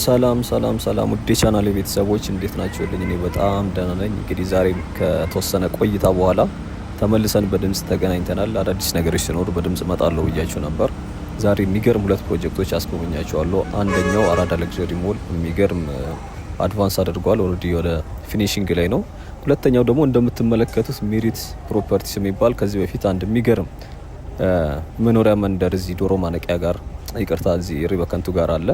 ሰላም ውዴ ቻናል ቤተሰቦች እንዴት ናችሁልኝ? እኔ በጣም ደህና ነኝ። እንግዲህ ዛሬ ከተወሰነ ቆይታ በኋላ ተመልሰን በድምጽ ተገናኝተናል። አዳዲስ ነገሮች ሲኖሩ በድምጽ እመጣለሁ ብያችሁ ነበር። ዛሬ የሚገርም ሁለት ፕሮጀክቶች አስጎበኛችኋለሁ። አንደኛው አራዳ ለግዠሪ ሞል የሚገርም አድቫንስ አድርጓል። ኦልሬዲ ወደ ፊኒሺንግ ላይ ነው። ሁለተኛው ደግሞ እንደምትመለከቱት ሜሪት ፕሮፐርቲስ የሚባል ከዚህ በፊት አንድ የሚገርም መኖሪያ መንደር እዚህ ዶሮ ማነቂያ ጋር ይቅርታ፣ እዚህ ሪበከንቱ ጋር አለ።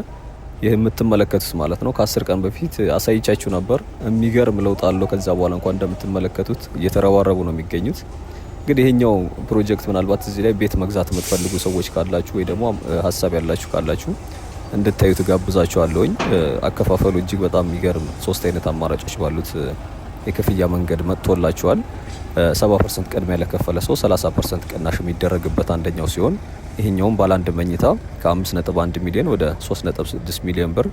ይህ የምትመለከቱት ማለት ነው ከ10 ቀን በፊት አሳይቻችሁ ነበር። የሚገርም ለውጥ አለው። ከዛ በኋላ እንኳን እንደምትመለከቱት እየተረባረቡ ነው የሚገኙት። እንግዲህ ይሄኛው ፕሮጀክት ምናልባት እዚህ ላይ ቤት መግዛት የምትፈልጉ ሰዎች ካላችሁ ወይ ደግሞ ሀሳብ ያላችሁ ካላችሁ እንድታዩት ጋብዛችኋለሁኝ። አከፋፈሉ እጅግ በጣም የሚገርም 3 አይነት አማራጮች ባሉት የክፍያ መንገድ መጥቶላችኋል። 70% ቅድሚያ ለከፈለ ሰው 30% ቅናሽ የሚደረግበት አንደኛው ሲሆን ይሄኛውም ባለ አንድ መኝታ ከ5.1 ሚሊዮን ወደ 3.6 ሚሊዮን ብር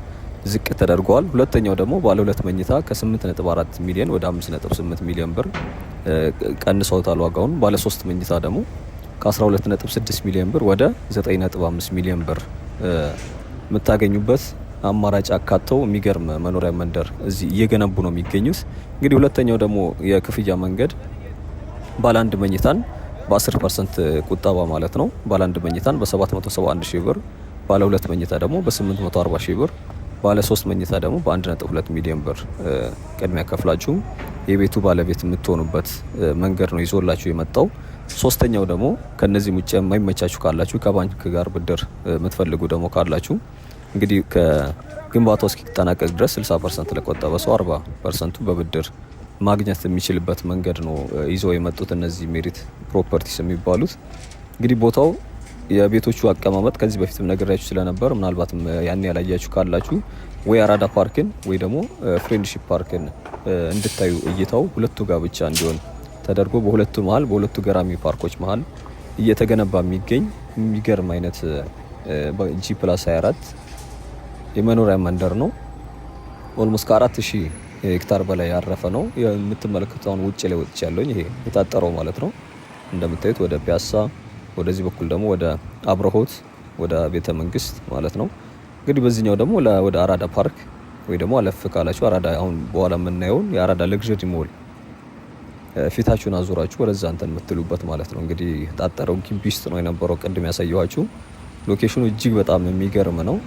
ዝቅ ተደርጓል። ሁለተኛው ደግሞ ባለ ሁለት መኝታ ከ8.4 ሚሊዮን ወደ 5.8 ሚሊዮን ብር ቀንሰውታል ዋጋውን። ባለ 3 መኝታ ደግሞ ከ12.6 ሚሊዮን ብር ወደ 9.5 ሚሊዮን ብር የምታገኙበት አማራጭ አካተው የሚገርም መኖሪያ መንደር እዚህ እየገነቡ ነው የሚገኙት። እንግዲህ ሁለተኛው ደግሞ የክፍያ መንገድ ባለ አንድ መኝታን በ10% ቁጠባ ማለት ነው። ባለ አንድ መኝታን በ771 ሺህ ብር፣ ባለ ሁለት መኝታ ደግሞ በ840 ሺህ ብር፣ ባለ 3 መኝታ ደግሞ በ1.2 ሚሊዮን ብር ቅድሚያ ከፍላችሁ የቤቱ ባለቤት የምትሆኑበት መንገድ ነው ይዞላችሁ የመጣው። ሶስተኛው ደግሞ ከነዚህ ውጭ የማይመቻችሁ ካላችሁ ከባንክ ጋር ብድር የምትፈልጉ ደግሞ ካላችሁ እንግዲህ ከግንባታው እስኪጠናቀቅ ድረስ 60% ለቆጠበ ሰው 40% በብድር ማግኘት የሚችልበት መንገድ ነው ይዘው የመጡት እነዚህ ሜሪት ፕሮፐርቲስ የሚባሉት። እንግዲህ ቦታው የቤቶቹ አቀማመጥ ከዚህ በፊትም ነግሬያችሁ ስለነበር ምናልባትም ያን ያላያችሁ ካላችሁ ወይ አራዳ ፓርክን ወይ ደግሞ ፍሬንድሺፕ ፓርክን እንድታዩ እይታው ሁለቱ ጋር ብቻ እንዲሆን ተደርጎ በሁለቱ መሀል በሁለቱ ገራሚ ፓርኮች መሀል እየተገነባ የሚገኝ የሚገርም አይነት G+24 የመኖሪያ መንደር ነው። ኦልሞስት ከ4000 ሄክታር በላይ ያረፈ ነው። የምትመለከቱት አሁን ውጭ ላይ ወጥቼ ያለውኝ ይሄ የታጠረው ማለት ነው። እንደምታዩት ወደ ፒያሳ፣ ወደዚህ በኩል ደግሞ ወደ አብረሆት ወደ ቤተ መንግስት ማለት ነው። እንግዲህ በዚህኛው ደግሞ ወደ አራዳ ፓርክ ወይ ደግሞ አለፍ ካላችሁ አራዳ አሁን በኋላ የምናየውን የአራዳ ለግዠሪ ሞል ፊታችሁን አዙራችሁ ወደዛ እንትን የምትሉበት ማለት ነው። እንግዲህ የታጠረው ግቢ ውስጥ ነው የነበረው ቅድም ያሳየኋችሁ። ሎኬሽኑ እጅግ በጣም የሚገርም ነው።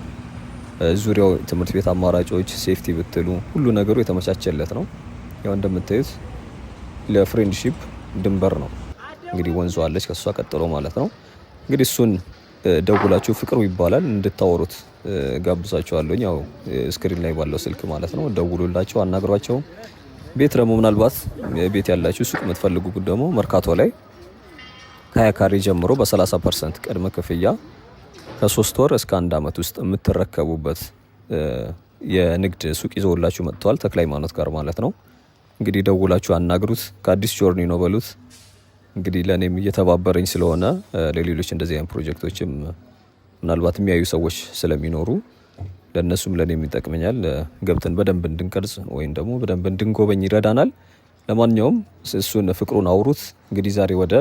ዙሪያው ትምህርት ቤት አማራጮች፣ ሴፍቲ ብትሉ ሁሉ ነገሩ የተመቻቸለት ነው። ያው እንደምታዩት ለፍሬንድሺፕ ድንበር ነው እንግዲህ ወንዙ አለች ከሷ ቀጥሎ ማለት ነው። እንግዲህ እሱን ደውላችሁ ፍቅሩ ይባላል እንድታወሩት ጋብዛችኋለሁ። ያው ስክሪን ላይ ባለው ስልክ ማለት ነው። ደውሉላቸው፣ አናግሯቸው። ቤት ደግሞ ምናልባት ቤት ያላችሁ ሱቅ የምትፈልጉ ደግሞ መርካቶ ላይ ከ20 ካሬ ጀምሮ በ30% ቅድመ ክፍያ ከ3 ወር እስከ 1 አመት ውስጥ የምትረከቡበት የንግድ ሱቅ ይዘውላችሁ መጥተዋል። ተክለ ሃይማኖት ጋር ማለት ነው። እንግዲህ ደውላችሁ አናግሩት። ከአዲስ ጆርኒ ነው በሉት። እንግዲህ ለእኔም እየተባበረኝ ስለሆነ ለሌሎች እንደዚህ አይነት ፕሮጀክቶችም ምናልባት የሚያዩ ሰዎች ስለሚኖሩ ለእነሱም ለእኔም ይጠቅመኛል። ገብተን በደንብ እንድንቀርጽ ወይም ደግሞ በደንብ እንድንጎበኝ ይረዳናል። ለማንኛውም እሱን ፍቅሩን አውሩት። እንግዲህ ዛሬ ወደ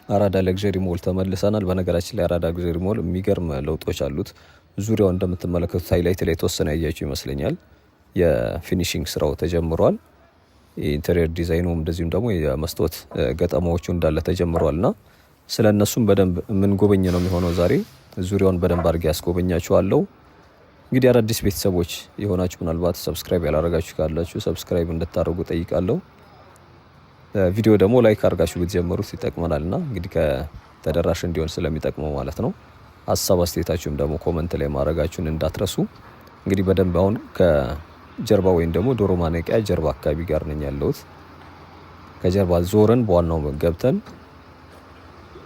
አራዳ ለግዠሪ ሞል ተመልሰናል። በነገራችን ላይ አራዳ ለግዠሪ ሞል የሚገርም ለውጦች አሉት። ዙሪያው እንደምትመለከቱት ሃይላይት ላይ የተወሰነ ያያችሁ ይመስለኛል። የፊኒሺንግ ስራው ተጀምሯል። የኢንተሪየር ዲዛይኑም እንደዚሁም ደግሞ የመስታወት ገጠማዎቹ እንዳለ ተጀምሯልና ስለነሱም በደንብ የምንጎበኝ ነው የሚሆነው። ዛሬ ዙሪያውን በደንብ አድርጌ ያስጎበኛችኋለሁ። እንግዲህ አዳዲስ ቤተሰቦች የሆናችሁ ምናልባት ሰብስክራይብ ያላረጋችሁ ካላችሁ ሰብስክራይብ እንድታደርጉ ጠይቃለሁ። ቪዲዮ ደግሞ ላይክ አድርጋችሁ ብትጀምሩት ይጠቅመናልና እንግዲህ ከተደራሽ እንዲሆን ስለሚጠቅመው ማለት ነው። ሀሳብ አስተያየታችሁም ደግሞ ኮመንት ላይ ማድረጋችሁን እንዳትረሱ። እንግዲህ በደንብ አሁን ከጀርባ ወይም ደግሞ ዶሮ ማነቂያ ጀርባ አካባቢ ጋር ነኝ ያለሁት። ከጀርባ ዞረን በዋናው ገብተን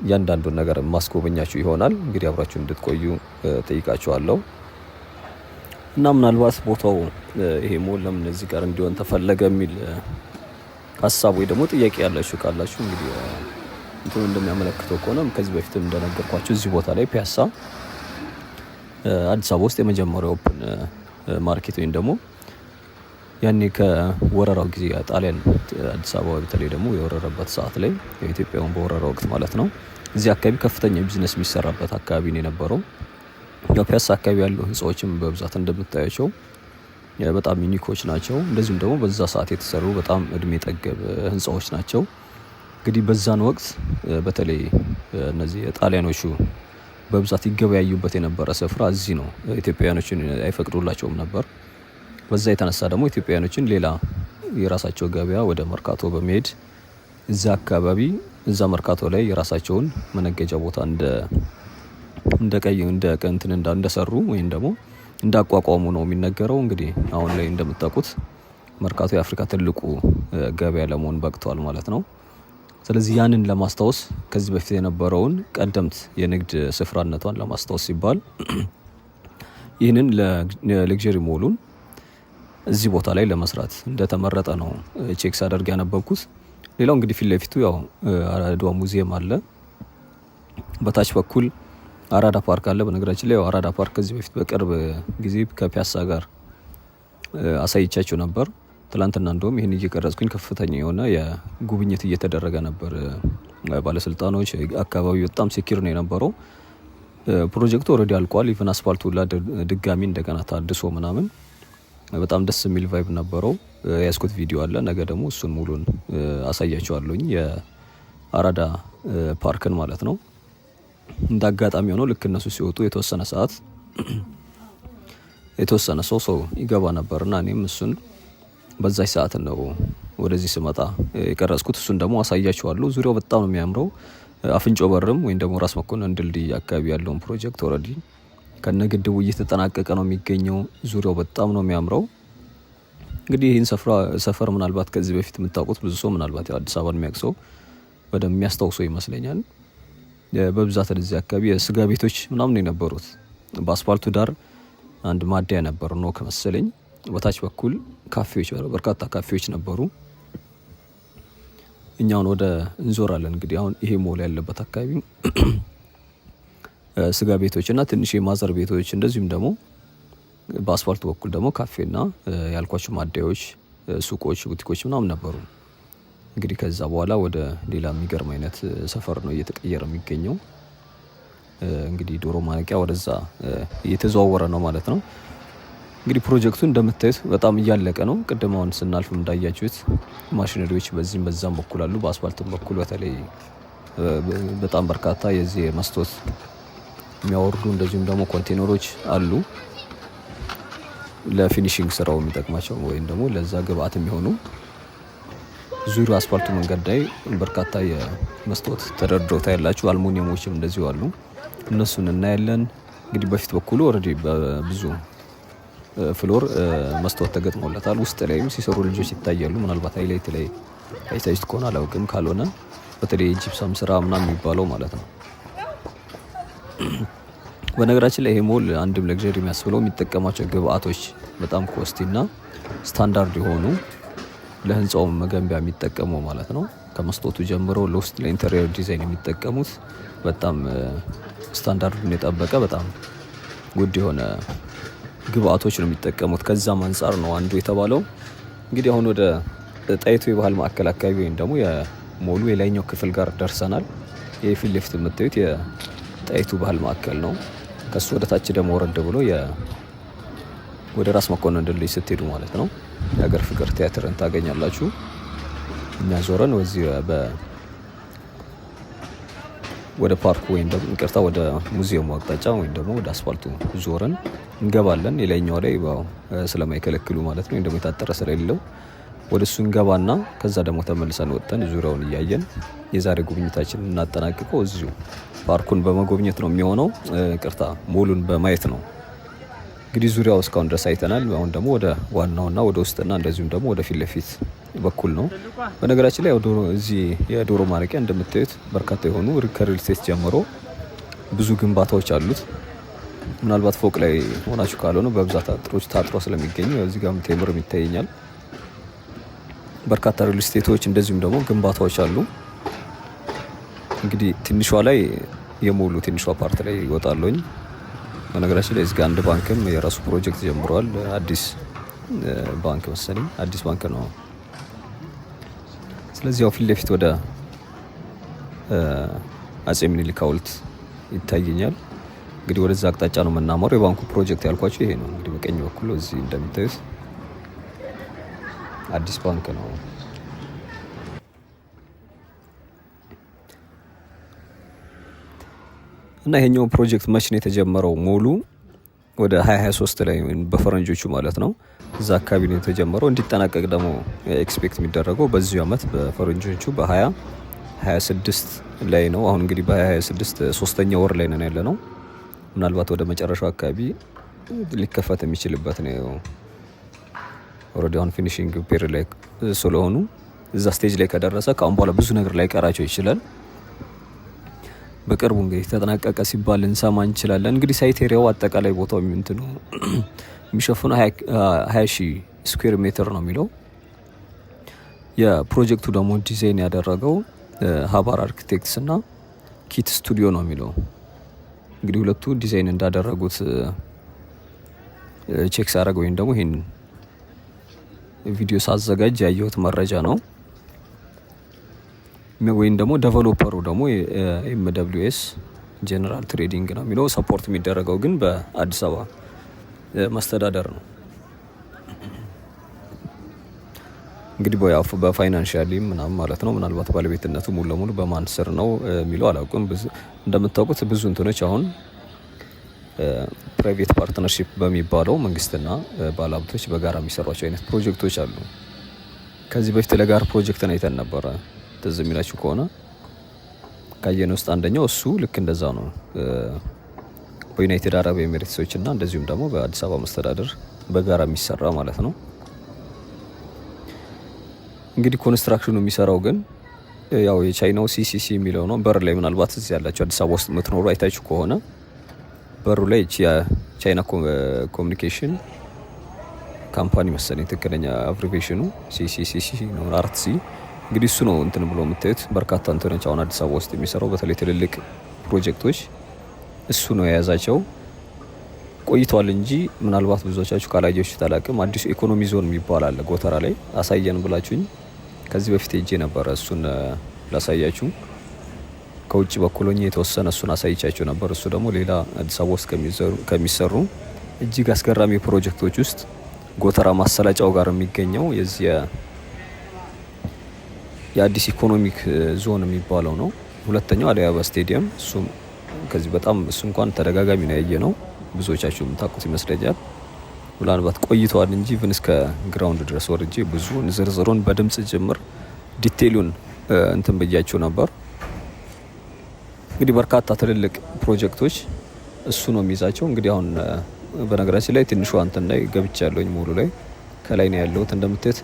እያንዳንዱን ነገር ማስጎበኛችሁ ይሆናል። እንግዲህ አብራችሁ እንድትቆዩ ጠይቃችኋለሁ። እና ምናልባት ቦታው ይሄ ሞል ለምን እዚህ ጋር እንዲሆን ተፈለገ የሚል ሀሳብ ወይ ደግሞ ጥያቄ ያላችሁ ካላችሁ እንግዲህ እንትን እንደሚያመለክተው ከሆነ ከዚህ በፊትም እንደነገርኳችሁ እዚህ ቦታ ላይ ፒያሳ አዲስ አበባ ውስጥ የመጀመሪያው ኦፕን ማርኬት ወይም ደግሞ ያኔ ከወረራው ጊዜ ጣሊያን አዲስ አበባ በተለይ ደግሞ የወረረበት ሰዓት ላይ የኢትዮጵያውን በወረራ ወቅት ማለት ነው እዚህ አካባቢ ከፍተኛ ቢዝነስ የሚሰራበት አካባቢ ነው የነበረው። ያው ፒያሳ አካባቢ ያሉ ህንጻዎችም በብዛት እንደምታያቸው በጣም ዩኒኮች ናቸው። እንደዚሁም ደግሞ በዛ ሰዓት የተሰሩ በጣም እድሜ ጠገብ ህንጻዎች ናቸው። እንግዲህ በዛን ወቅት በተለይ እነዚህ ጣሊያኖቹ በብዛት ይገበያዩበት የነበረ ስፍራ እዚህ ነው። ኢትዮጵያውያኖችን አይፈቅዱላቸውም ነበር። በዛ የተነሳ ደግሞ ኢትዮጵያውያኖችን ሌላ የራሳቸው ገበያ ወደ መርካቶ በመሄድ እዛ አካባቢ እዛ መርካቶ ላይ የራሳቸውን መነገጃ ቦታ እንደሰሩ ወይም ደግሞ እንዳቋቋሙ ነው የሚነገረው። እንግዲህ አሁን ላይ እንደምታውቁት መርካቶ የአፍሪካ ትልቁ ገበያ ለመሆን በቅቷል ማለት ነው። ስለዚህ ያንን ለማስታወስ ከዚህ በፊት የነበረውን ቀደምት የንግድ ስፍራነቷን ለማስታወስ ሲባል ይህንን ለሌክዠሪ ሞሉን እዚህ ቦታ ላይ ለመስራት እንደተመረጠ ነው ቼክ ሳደርግ ያነበብኩት። ሌላው እንግዲህ ፊት ለፊቱ ያው አድዋ ሙዚየም አለ። በታች በኩል አራዳ ፓርክ አለ። በነገራችን ላይ አራዳ ፓርክ ከዚህ በፊት በቅርብ ጊዜ ከፒያሳ ጋር አሳይቻችሁ ነበር። ትላንትና እንደውም ይህን እየቀረጽኩኝ ከፍተኛ የሆነ የጉብኝት እየተደረገ ነበር። ባለስልጣኖች፣ አካባቢው በጣም ሴኪር ነው የነበረው። ፕሮጀክቱ ኦልሬዲ አልቋል። ኢቨን አስፋልቱ ሁላ ድጋሚ እንደገና ታድሶ ምናምን በጣም ደስ የሚል ቫይብ ነበረው። ያስኩት ቪዲዮ አለ። ነገ ደግሞ እሱን ሙሉን አሳያችኋለሁኝ የአራዳ ፓርክን ማለት ነው። እንደ አጋጣሚ ሆኖ ልክ እነሱ ሲወጡ የተወሰነ ሰው ይገባ ነበርና እኔም እሱን በዛች ሰዓት ነው ወደዚህ ስመጣ የቀረጽኩት። እሱን ደግሞ አሳያችኋለሁ። ዙሪያው በጣም ነው የሚያምረው። አፍንጮ በርም ወይም ደግሞ ራስ መኮንን ድልድይ አካባቢ ያለውን ፕሮጀክት ኦልሬዲ ከነግድቡ እየተጠናቀቀ ነው የሚገኘው። ዙሪያው በጣም ነው የሚያምረው። እንግዲህ ይህን ሰፈር ምናልባት ከዚህ በፊት የምታውቁት ብዙ ሰው ምናልባት አዲስ አበባን የሚያውቅ ሰው በደንብ የሚያስታውሰው ይመስለኛል። በብዛት እዚህ አካባቢ የስጋ ቤቶች ምናምን ነው የነበሩት። በአስፋልቱ ዳር አንድ ማደያ ነበር ነው ከመሰለኝ። በታች በኩል ካፌዎች፣ በርካታ ካፌዎች ነበሩ። እኛውን ወደ እንዞራለን። እንግዲህ አሁን ይሄ ሞል ያለበት አካባቢ ስጋ ቤቶች እና ትንሽ የማዘር ቤቶች እንደዚሁም ደግሞ በአስፋልቱ በኩል ደግሞ ካፌና ያልኳቸው ማደያዎች፣ ሱቆች፣ ቡቲኮች ምናምን ነበሩ። እንግዲህ ከዛ በኋላ ወደ ሌላ የሚገርም አይነት ሰፈር ነው እየተቀየረ የሚገኘው። እንግዲህ ዶሮ ማነቂያ ወደዛ እየተዘዋወረ ነው ማለት ነው። እንግዲህ ፕሮጀክቱ እንደምታዩት በጣም እያለቀ ነው። ቅድም አሁን ስናልፍ እንዳያችሁት ማሽነሪዎች በዚህም በዛም በኩል አሉ። በአስፋልትም በኩል በተለይ በጣም በርካታ የዚህ መስታወት የሚያወርዱ እንደዚሁም ደግሞ ኮንቴነሮች አሉ። ለፊኒሺንግ ስራው የሚጠቅማቸው ወይም ደግሞ ለዛ ግብአት የሚሆኑ ዙሪያ አስፋልቱ መንገድ ላይ በርካታ የመስታወት ተደርድረው ታያላችሁ። አልሙኒየሞችም እንደዚሁ አሉ። እነሱን እናያለን። እንግዲህ በፊት በኩሉ ኦልሬዲ በብዙ ፍሎር መስታወት ተገጥሞለታል። ውስጥ ላይም ሲሰሩ ልጆች ይታያሉ። ምናልባት ሃይላይት ላይ አይታችሁት ከሆነ አላውቅም። ካልሆነ በተለይ ጂፕሰም ስራ ምናምን የሚባለው ማለት ነው። በነገራችን ላይ ይሄ ሞል አንድም ለግዠሪ የሚያስብለው የሚጠቀማቸው ግብአቶች በጣም ኮስቲና ስታንዳርድ የሆኑ ለህንጻው መገንቢያ የሚጠቀሙ ማለት ነው። ከመስታወቱ ጀምሮ ለውስጥ ለኢንተሪየር ዲዛይን የሚጠቀሙት በጣም ስታንዳርዱን የጠበቀ በጣም ውድ የሆነ ግብአቶች ነው የሚጠቀሙት። ከዛም አንጻር ነው አንዱ የተባለው። እንግዲህ አሁን ወደ ጣይቱ የባህል ማዕከል አካባቢ ወይም ደግሞ የሞሉ የላይኛው ክፍል ጋር ደርሰናል። ይህ ፊት ለፊት የምታዩት የጣይቱ ባህል ማዕከል ነው። ከሱ ወደ ታች ደግሞ ወረድ ብሎ ወደ ራስ መኮንን ድልድይ ስትሄዱ ማለት ነው የሀገር ፍቅር ቲያትርን ታገኛላችሁ። እኛ ዞረን ወደ ፓርኩ ወይም ደግሞ ይቅርታ ወደ ሙዚየሙ አቅጣጫ ወይም ደግሞ ወደ አስፋልቱ ዞረን እንገባለን። የላይኛው ላይ ስለማይከለክሉ ማለት ነው፣ ወይም ደግሞ የታጠረ ስለሌለው ወደ እሱ እንገባና ከዛ ደግሞ ተመልሰን ወጥተን ዙሪያውን እያየን የዛሬ ጉብኝታችን እናጠናቅቀው እዚሁ ፓርኩን በመጎብኘት ነው የሚሆነው። ይቅርታ ሞሉን በማየት ነው። እንግዲህ ዙሪያው እስካሁን ድረስ አይተናል። አሁን ደግሞ ወደ ዋናውና ወደ ውስጥና እንደዚሁም ደግሞ ወደ ፊት ለፊት በኩል ነው። በነገራችን ላይ እዚህ የዶሮ ማረቂያ እንደምታዩት በርካታ የሆኑ ከሪል ስቴት ጀምሮ ብዙ ግንባታዎች አሉት። ምናልባት ፎቅ ላይ ሆናችሁ ካልሆነ በብዛት አጥሮች ታጥሮ ስለሚገኙ እዚህ ጋርም ቴምርም ይታየኛል። በርካታ ሪል ስቴቶች እንደዚሁም ደግሞ ግንባታዎች አሉ። እንግዲህ ትንሿ ላይ የሞሉ ትንሿ ፓርት ላይ ይወጣለኝ። በነገራችን ላይ እዚህ ጋር አንድ ባንክም የራሱ ፕሮጀክት ጀምሯል። አዲስ ባንክ መሰለኝ፣ አዲስ ባንክ ነው። ስለዚህ ያው ፊት ለፊት ወደ አጼ ምኒልክ ሐውልት ይታየኛል። እንግዲህ ወደዛ አቅጣጫ ነው የምናመራው። የባንኩ ፕሮጀክት ያልኳቸው ይሄ ነው። እንግዲህ በቀኝ በኩል እዚህ እንደምታዩት አዲስ ባንክ ነው። እና ይሄኛው ፕሮጀክት መቼ ነው የተጀመረው? ሙሉ ወደ 2023 ላይ በፈረንጆቹ ማለት ነው እዛ አካባቢ ነው የተጀመረው። እንዲጠናቀቅ ደግሞ ኤክስፔክት የሚደረገው በዚሁ አመት በፈረንጆቹ በ2026 ላይ ነው። አሁን እንግዲህ በ2026 ሶስተኛ ወር ላይ ነን ያለ ነው። ምናልባት ወደ መጨረሻው አካባቢ ሊከፈት የሚችልበት ነው። ኦልሬዲ አሁን ፊኒሺንግ ፔሪድ ላይ ስለሆኑ እዛ ስቴጅ ላይ ከደረሰ ከአሁን በኋላ ብዙ ነገር ላይ ቀራቸው ይችላል። በቅርቡ እንግዲህ ተጠናቀቀ ሲባል እንሰማ እንችላለን። እንግዲህ ሳይት ኤሪያው አጠቃላይ ቦታው እንትኑ የሚሸፍነው 20,000 ስኩዌር ሜትር ነው የሚለው። የፕሮጀክቱ ደግሞ ዲዛይን ያደረገው ሀባር አርኪቴክትስ እና ኪት ስቱዲዮ ነው የሚለው። እንግዲህ ሁለቱ ዲዛይን እንዳደረጉት ቼክ ሳረግ ወይም ደግሞ ይሄን ቪዲዮ ሳዘጋጅ ያየሁት መረጃ ነው። ወይም ደግሞ ዴቨሎፐሩ ደግሞ ኤምደብሊውኤስ ጄኔራል ትሬዲንግ ነው የሚለው። ሰፖርት የሚደረገው ግን በአዲስ አበባ መስተዳደር ነው። እንግዲህ በፋይናንሻሊ ምናምን ማለት ነው። ምናልባት ባለቤትነቱ ሙሉ ለሙሉ በማን ስር ነው የሚለው አላውቅም። እንደምታውቁት ብዙ እንትኖች አሁን ፕራይቬት ፓርትነርሺፕ በሚባለው መንግስትና ባለሀብቶች በጋራ የሚሰሯቸው አይነት ፕሮጀክቶች አሉ። ከዚህ በፊት ለጋር ፕሮጀክት ነው አይተን ነበረ። ትዝ የሚላችሁ ከሆነ ካየን ውስጥ አንደኛው እሱ ልክ እንደዛ ነው። በዩናይትድ አረብ ኤሚሬትሶች እና እንደዚሁም ደግሞ በአዲስ አበባ መስተዳደር በጋራ የሚሰራ ማለት ነው። እንግዲህ ኮንስትራክሽኑ የሚሰራው ግን ያው የቻይናው ሲሲሲ የሚለው ነው። በር ላይ ምናልባት እዚህ ያላችሁ አዲስ አበባ ውስጥ የምትኖሩ አይታችሁ ከሆነ በሩ ላይ የቻይና ኮሚኒኬሽን ካምፓኒ መሰለኝ ትክክለኛ አብሪቬሽኑ ሲሲሲሲ ነው። 4C እንግዲህ እሱ ነው እንትን ብሎ የምታዩት። በርካታ እንትኖች አሁን አዲስ አበባ ውስጥ የሚሰራው በተለይ ትልልቅ ፕሮጀክቶች እሱ ነው የያዛቸው። ቆይቷል እንጂ ምናልባት ብዙዎቻችሁ ካላያችሁት አላቅም። አዲሱ ኢኮኖሚ ዞን የሚባል አለ ጎተራ ላይ። አሳየን ብላችሁኝ ከዚህ በፊት ሄጄ ነበረ። እሱን ላሳያችሁ ከውጭ በኩል ሆኜ የተወሰነ እሱን አሳይቻችሁ ነበር። እሱ ደግሞ ሌላ አዲስ አበባ ውስጥ ከሚሰሩ እጅግ አስገራሚ ፕሮጀክቶች ውስጥ ጎተራ ማሰላጫው ጋር የሚገኘው የዚህ የአዲስ ኢኮኖሚክ ዞን የሚባለው ነው። ሁለተኛው አዲስ አበባ ስቴዲየም፣ እሱም ከዚህ በጣም እሱ እንኳን ተደጋጋሚ ነው ያየ ነው። ብዙዎቻችሁ የምታውቁት ይመስለኛል። ምናልባት ቆይተዋል እንጂ ኢቭን እስከ ግራውንድ ድረስ ወርጄ ብዙውን ዝርዝሩን በድምጽ ጅምር ዲቴይሉን እንትን ብያችሁ ነበር። እንግዲህ በርካታ ትልልቅ ፕሮጀክቶች እሱ ነው የሚይዛቸው። እንግዲህ አሁን በነገራችን ላይ ትንሿ እንትን ላይ ገብቻለሁኝ። ሙሉ ላይ ከላይ ነው ያለሁት። እንደምታዩት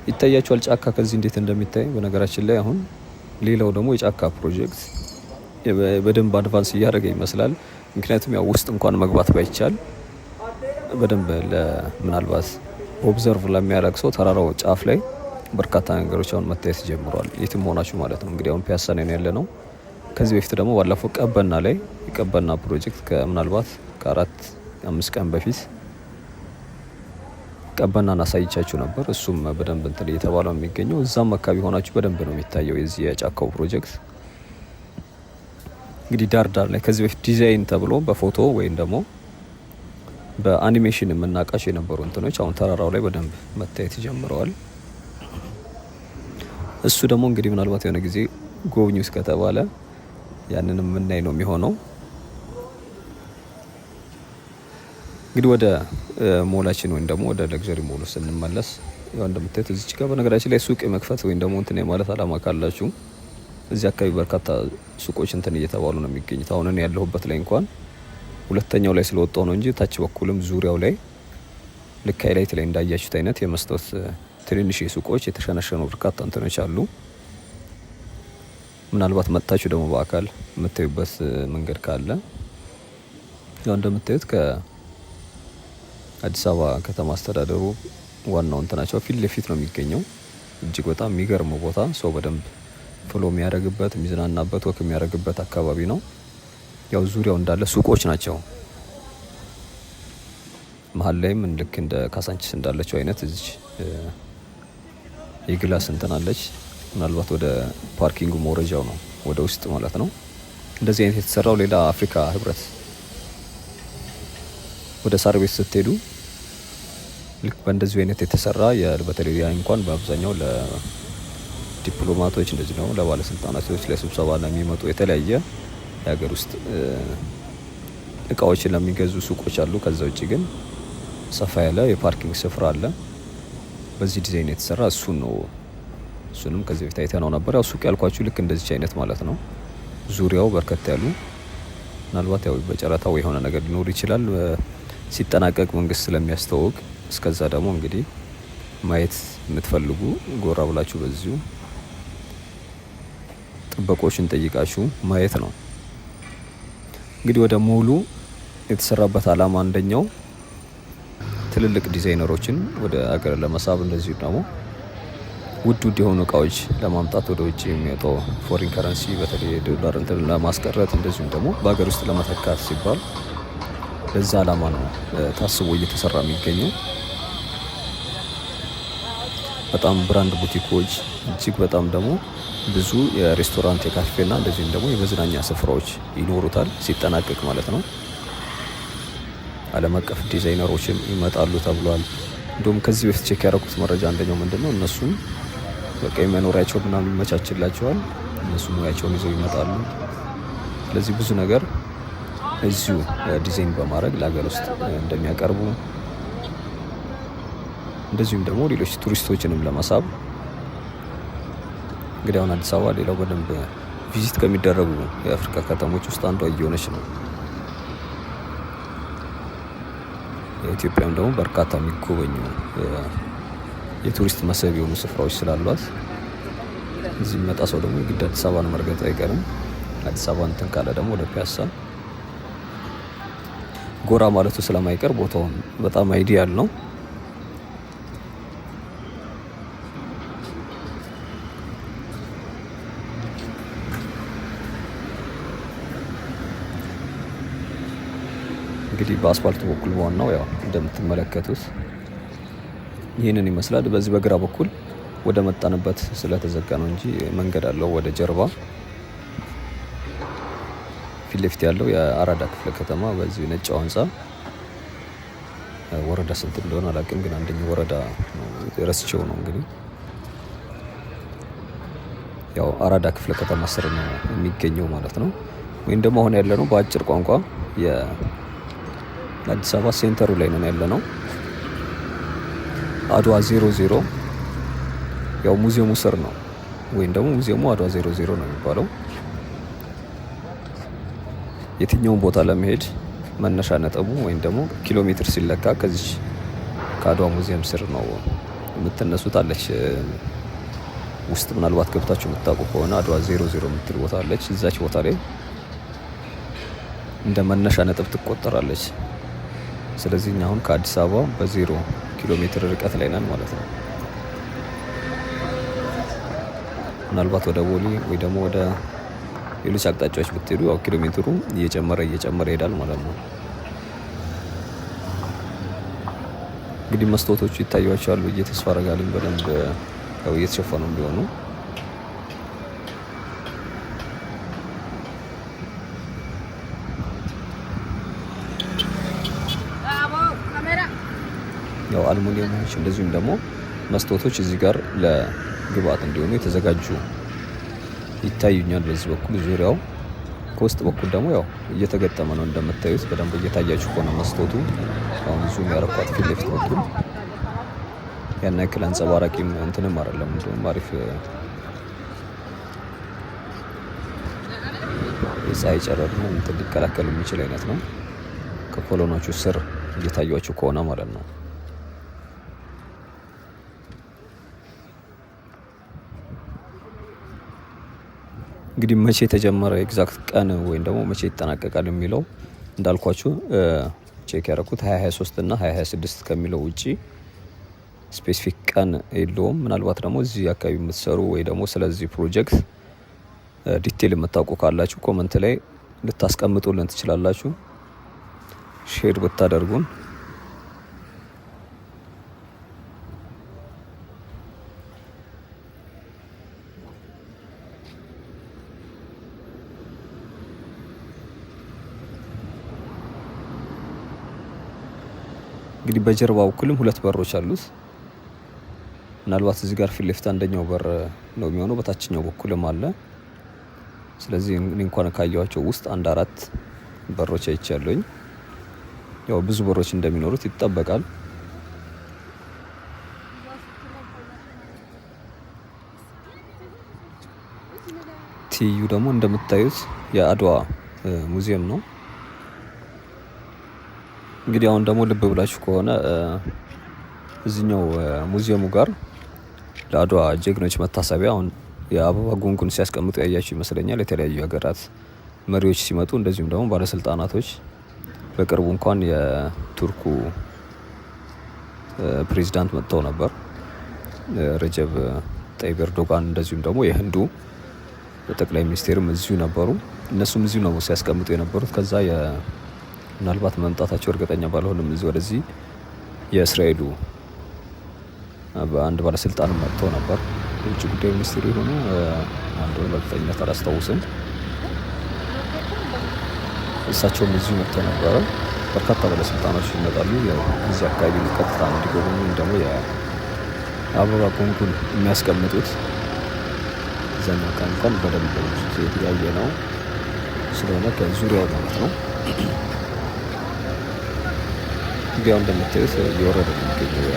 ይታያችኋል ጫካ ከዚህ እንዴት እንደሚታይ። በነገራችን ላይ አሁን ሌላው ደግሞ የጫካ ፕሮጀክት በደንብ አድቫንስ እያደረገ ይመስላል። ምክንያቱም ያው ውስጥ እንኳን መግባት ባይቻል በደንብ ምናልባት ኦብዘርቭ ለሚያደርግ ሰው ተራራው ጫፍ ላይ በርካታ ነገሮች አሁን መታየት ጀምረዋል። የትም ሆናችሁ ማለት ነው። እንግዲህ አሁን ፒያሳ ላይ ያለ ነው። ከዚህ በፊት ደግሞ ባለፈው ቀበና ላይ የቀበና ፕሮጀክት ምናልባት ከ4-5 ቀን በፊት ቀበናን አሳይቻችሁ ነበር። እሱም በደንብ እንትን እየተባለ ነው የሚገኘው። እዛም አካባቢ ሆናችሁ በደንብ ነው የሚታየው የዚህ የጫካው ፕሮጀክት። እንግዲህ ዳር ላይ ከዚህ በፊት ዲዛይን ተብሎ በፎቶ ወይም ደግሞ በአኒሜሽን የምናውቃቸው የነበሩ እንትኖች አሁን ተራራው ላይ በደንብ መታየት ጀምረዋል። እሱ ደግሞ እንግዲህ ምናልባት የሆነ ጊዜ ጎብኙት ከተባለ ያንንም የምናይ ነው የሚሆነው። እንግዲህ ወደ ሞላችን ወይም ደግሞ ወደ ለግዠሪ ሞሉ ስንመለስ ያው እንደምታዩት እዚች ጋር በነገራችን ላይ ሱቅ የመክፈት ወይም ደግሞ እንትን የማለት አላማ ካላችሁ እዚህ አካባቢ በርካታ ሱቆች እንትን እየተባሉ ነው የሚገኙት። አሁን እኔ ያለሁበት ላይ እንኳን ሁለተኛው ላይ ስለወጣው ነው እንጂ ታች በኩልም ዙሪያው ላይ ልክ ሃይላይት ላይ እንዳያችሁት አይነት የመስታወት ትንንሽ ሱቆች የተሸነሸኑ በርካታ እንትኖች አሉ። ምናልባት መጥታችሁ ደግሞ በአካል የምታዩበት መንገድ ካለ ያው እንደምታዩት ከአዲስ አበባ ከተማ አስተዳደሩ ዋናው እንትናቸው ፊት ለፊት ነው የሚገኘው። እጅግ በጣም የሚገርም ቦታ፣ ሰው በደንብ ፍሎ የሚያደርግበት የሚዝናናበት ወክ የሚያደርግበት አካባቢ ነው። ያው ዙሪያው እንዳለ ሱቆች ናቸው። መሀል ላይም ልክ እንደ ካሳንቺስ እንዳለችው አይነት እዚህ የግላስ እንትን አለች። ምናልባት ወደ ፓርኪንጉ መውረጃው ነው ወደ ውስጥ ማለት ነው። እንደዚህ አይነት የተሰራው ሌላ አፍሪካ ህብረት ወደ ሳር ቤት ስትሄዱ ልክ በእንደዚህ አይነት የተሰራ በተለይ እንኳን በአብዛኛው ለዲፕሎማቶች እንደዚህ ነው፣ ለባለስልጣናቶች ለስብሰባ ለሚመጡ የተለያየ የሀገር ውስጥ እቃዎችን ለሚገዙ ሱቆች አሉ። ከዛ ውጭ ግን ሰፋ ያለ የፓርኪንግ ስፍራ አለ በዚህ ዲዛይን የተሰራ እሱንም ከዚህ በፊት አይተነው ነበር። ያው ሱቅ ያልኳችሁ ልክ እንደዚህ አይነት ማለት ነው። ዙሪያው በርከት ያሉ ምናልባት ያው በጨረታ ወይ የሆነ ነገር ሊኖር ይችላል ሲጠናቀቅ መንግስት ስለሚያስተዋውቅ። እስከዛ ደግሞ እንግዲህ ማየት የምትፈልጉ ጎራ ብላችሁ በዚሁ ጥበቆችን ጠይቃችሁ ማየት ነው። እንግዲህ ወደ ሙሉ የተሰራበት አላማ አንደኛው ትልልቅ ዲዛይነሮችን ወደ ሀገር ለመሳብ፣ እንደዚሁ ደግሞ ውድ የሆኑ እቃዎች ለማምጣት ወደ ውጭ የሚወጣው ፎሪን ከረንሲ በተለይ ዶላር ለማስቀረት፣ እንደዚሁም ደግሞ በሀገር ውስጥ ለመተካት ሲባል ለዛ አላማ ነው ታስቦ እየተሰራ የሚገኘው። በጣም ብራንድ ቡቲኮች እጅግ በጣም ደግሞ ብዙ የሬስቶራንት የካፌና እንደዚሁም ደግሞ የመዝናኛ ስፍራዎች ይኖሩታል ሲጠናቀቅ ማለት ነው። ዓለም አቀፍ ዲዛይነሮችም ይመጣሉ ተብሏል። እንዲሁም ከዚህ በፊት ቼክ ያደረኩት መረጃ አንደኛው ምንድነው እነሱም በቃ የመኖሪያቸው ምናምን ይመቻችላቸዋል። እነሱ ሙያቸውን ይዘው ይመጣሉ። ስለዚህ ብዙ ነገር እዚሁ ዲዛይን በማድረግ ለሀገር ውስጥ እንደሚያቀርቡ፣ እንደዚሁም ደግሞ ሌሎች ቱሪስቶችንም ለመሳብ እንግዲህ አሁን አዲስ አበባ ሌላው በደንብ ቪዚት ከሚደረጉ የአፍሪካ ከተሞች ውስጥ አንዷ እየሆነች ነው። ኢትዮጵያም ደግሞ በርካታ የሚጎበኙ የቱሪስት መስህብ የሆኑ ስፍራዎች ስላሏት እዚህ የሚመጣ ሰው ደግሞ የግድ አዲስ አበባን መርገጥ አይቀርም። አዲስ አበባ እንትን ካለ ደግሞ ወደ ፒያሳ ጎራ ማለቱ ስለማይቀር ቦታውን በጣም አይዲያል ነው። እንግዲህ በአስፋልቱ በኩል ዋናው ያው እንደምትመለከቱት ይህንን ይመስላል። በዚህ በግራ በኩል ወደ መጣንበት ስለተዘጋ ነው እንጂ መንገድ አለው ወደ ጀርባ። ፊት ለፊት ያለው የአራዳ ክፍለ ከተማ በዚህ ነጫው ህንፃ ወረዳ ስንት እንደሆነ አላውቅም፣ ግን አንደኛው ወረዳ ረስቼው ነው። እንግዲህ ያው አራዳ ክፍለ ከተማ ስር ነው የሚገኘው ማለት ነው። ወይም ደግሞ አሁን ያለ ነው በአጭር ቋንቋ የአዲስ አበባ ሴንተሩ ላይ ነው ያለ ነው። አድዋ 00 ያው ሙዚየሙ ስር ነው፣ ወይም ደግሞ ሙዚየሙ አድዋ 00 ነው የሚባለው። የትኛውን ቦታ ለመሄድ መነሻ ነጥቡ ወይም ደግሞ ኪሎ ሜትር ሲለካ ከዚህ ከአድዋ ሙዚየም ስር ነው የምትነሱት። አለች ውስጥ ምናልባት ገብታችሁ የምታውቁ ከሆነ አድዋ 00 የምትል ቦታ አለች። እዛች ቦታ ላይ እንደ መነሻ ነጥብ ትቆጠራለች። ስለዚህ እኛ አሁን ከአዲስ አበባ በ0 ኪሎ ሜትር ርቀት ላይ ነን ማለት ነው። ምናልባት ወደ ቦሌ ወይ ደግሞ ወደ ሌሎች አቅጣጫዎች ብትሄዱ ያው ኪሎ ሜትሩ እየጨመረ ይሄዳል ማለት ነው። እንግዲህ መስታወቶቹ ይታያቸዋል ብዬ ተስፋ አደርጋለሁ። በደንብ ያው እየተሸፈኑ ቢሆኑ ያው አልሙኒየሞች እንደዚሁም ደግሞ መስታወቶች እዚህ ጋር ለግብአት እንዲሆኑ የተዘጋጁ ይታዩኛል። በዚህ በኩል ዙሪያው፣ ከውስጥ በኩል ደግሞ ያው እየተገጠመ ነው እንደምታዩት። በደንብ እየታያችሁ ከሆነ መስታወቱ አሁን ዙም ያረኳት ፊት ለፊት በኩል ያን ያክል አንጸባራቂም እንትንም አይደለም። እንደውም አሪፍ የፀሐይ ጨረር ነው እንትን ሊከላከል የሚችል አይነት ነው። ከኮሎኖቹ ስር እየታያችሁ ከሆነ ማለት ነው። እንግዲህ መቼ የተጀመረ ኤግዛክት ቀን ወይም ደግሞ መቼ ይጠናቀቃል የሚለው እንዳልኳችሁ ቼክ ያደረኩት 2023 እና 2026 ከሚለው ውጪ ስፔሲፊክ ቀን የለውም። ምናልባት ደግሞ እዚህ አካባቢ የምትሰሩ ወይ ደግሞ ስለዚህ ፕሮጀክት ዲቴል የምታውቁ ካላችሁ ኮመንት ላይ ልታስቀምጡልን ትችላላችሁ። ሼር ብታደርጉን እንግዲህ በጀርባ በኩልም 2 በሮች አሉት። ምናልባት እዚህ ጋር ፊት ለፊት አንደኛው በር ነው የሚሆነው፣ በታችኛው በኩልም አለ። ስለዚህ እኔ እንኳን ካየኋቸው ውስጥ 4 በሮች አይቻለሁኝ። ያው ብዙ በሮች እንደሚኖሩት ይጠበቃል። ትይዩ ደግሞ እንደምታዩት የአድዋ ሙዚየም ነው። እንግዲህ አሁን ደግሞ ልብ ብላችሁ ከሆነ እዚህኛው ሙዚየሙ ጋር ለአድዋ ጀግኖች መታሰቢያ አሁን የአበባ ጉንጉን ሲያስቀምጡ ያያችሁ ይመስለኛል። የተለያዩ ሀገራት መሪዎች ሲመጡ፣ እንደዚሁም ደግሞ ባለስልጣናቶች፣ በቅርቡ እንኳን የቱርኩ ፕሬዚዳንት መጥተው ነበር፣ ረጀብ ጠይብ ኤርዶጋን። እንደዚሁም ደግሞ የህንዱ ጠቅላይ ሚኒስቴርም እዚሁ ነበሩ። እነሱም እዚሁ ነው ሲያስቀምጡ የነበሩት። ከዛ ምናልባት መምጣታቸው እርግጠኛ ባልሆንም እዚህ ወደዚህ የእስራኤሉ በአንድ ባለስልጣን መጥተው ነበር። የውጭ ጉዳይ ሚኒስትሩ የሆኑ አንድ በእርግጠኝነት አላስታውስም። እሳቸውም እዚሁ መጥተው ነበረ። በርካታ ባለስልጣኖች ይመጣሉ። እዚህ አካባቢ ቀጥታ እንዲጎበኙ ደግሞ የአበባ ጉንጉን የሚያስቀምጡት ዘና እንኳን በደንብ የተለያየ ነው ስለሆነ ከዙሪያው ማለት ነው። እንዲያው እንደምታዩት እየወረደ የሚገኘው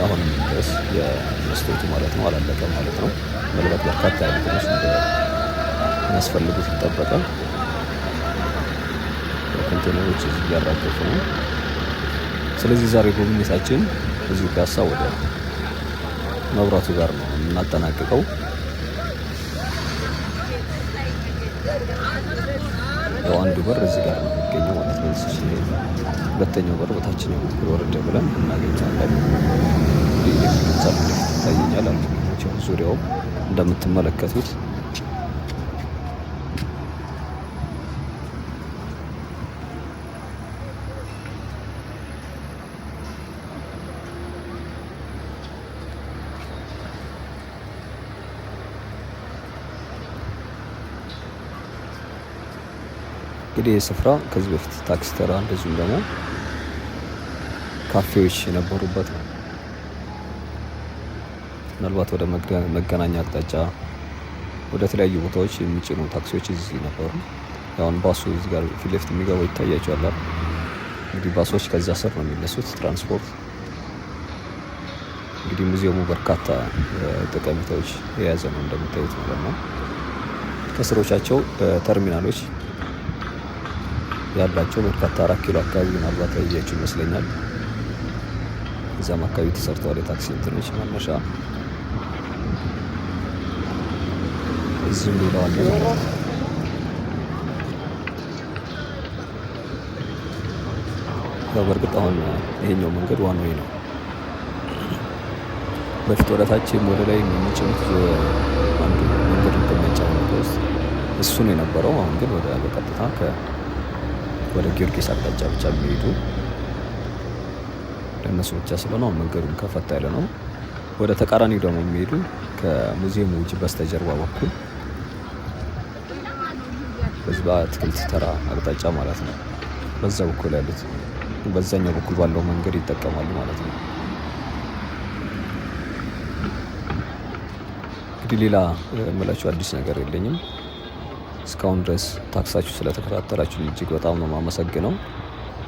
አሁንም ድረስ የመስታወቱ ማለት ነው አላለቀም ማለት ነው። ምናልባት በርካታ ነገሮች እንደሚያስፈልጉት ይጠበቃል። ኮንቴነሮች እዚህ እያራገፉ ነው። ስለዚህ ዛሬ ጉብኝታችን እዚሁ ፒያሳ ወደ መብራቱ ጋር ነው የምናጠናቅቀው። ያው አንዱ በር እዚህ ጋር ነው የሚገኘው ማለት ነው። ሁለተኛው በር በታችኛው በኩል ወረደ ብለን እናገኛለን። ይታየኛል አልሚኒየሞች ዙሪያው እንደምትመለከቱት እንግዲህ ይህ ስፍራ ከዚህ በፊት ታክሲ ተራ እንደዚሁም ደግሞ ካፌዎች የነበሩበት ነው። ምናልባት ወደ መገናኛ አቅጣጫ ወደ ተለያዩ ቦታዎች የሚጭኑ ታክሲዎች እዚህ ነበሩ። አሁን ባሱ እዚህ ጋር ፊት ለፊት የሚገባው ይታያቸዋል። እንግዲህ ባሶች ከዛ ስር ነው የሚነሱት ትራንስፖርት። እንግዲህ ሙዚየሙ በርካታ ጠቀሜታዎች የያዘ ነው እንደምታዩት ማለት ነው። ከስሮቻቸው ተርሚናሎች ያላቸው በርካታ 4 ኪሎ አካባቢ ምናልባት ያያችሁ ይመስለኛል። እዛም አካባቢ ተሰርተዋል የታክሲ እንትኖች ማነሻ። እዚህም ሌላው አለ ማለት ነው። ያው በእርግጥ አሁን ይሄኛው መንገድ ዋን ዌይ ነው። በፊት ወደ ታችም ወደ ላይ የሚጭኑት አንዱ መንገድ ከመጫ ነው እሱ ነው የነበረው። አሁን ግን ወደ በቀጥታ ወደ ጊዮርጊስ አቅጣጫ ብቻ የሚሄዱ ለእነሱ ብቻ ስለሆነ አሁን መንገዱን ከፈታ ያለ ነው። ወደ ተቃራኒው ደግሞ የሚሄዱ ከሙዚየሙ ውጭ በስተጀርባ በኩል በዚህ በአትክልት ተራ አቅጣጫ ማለት ነው። በዛ በኩል ያሉት በዛኛው በኩል ባለው መንገድ ይጠቀማሉ ማለት ነው። እንግዲህ ሌላ የምላችሁ አዲስ ነገር የለኝም። እስካሁን ድረስ ታክሳችሁ ስለተከታተላችሁ እጅግ በጣም ነው የማመሰግነው።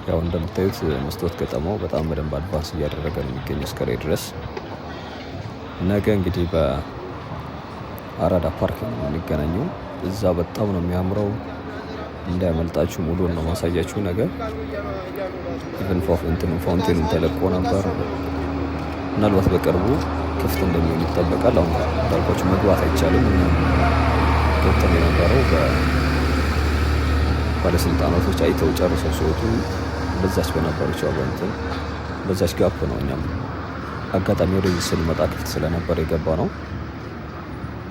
ያው እንደምታዩት መስታወት ገጠማው በጣም በደንብ አድቫንስ እያደረገ ነው የሚገኘው እስከ ላይ ድረስ። ነገ እንግዲህ በአራዳ ፓርክ ነው የሚገናኘው። እዛ በጣም ነው የሚያምረው። እንዳያመልጣችሁ፣ ሙሉን ነው ማሳያችሁ ነገ። ኢቨን ፋውንቴኑም ተለቆ ነበር። ምናልባት በቅርቡ ክፍት እንደሚሆን ይጠበቃል። አሁን እንዳልኳችሁ መግባት አይቻልም። ገብተን የነበረው ባለስልጣናቶች አይተው ጨርሰው ሲወጡ በዛች በነበረችው እንትን በዛች ጋፕ ነው እኛም አጋጣሚ ወደዚህ ስንመጣ ክፍት ስለነበር የገባ ነው።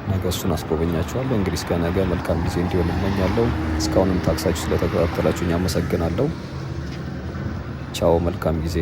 ነገ እሱን አስጎበኛችኋለሁ። እንግዲህ እስከ ነገ መልካም ጊዜ እንዲሆን እመኛለሁ። እስካሁንም ታክሳችሁ ስለተከታተላችሁ አመሰግናለሁ። ቻው፣ መልካም ጊዜ።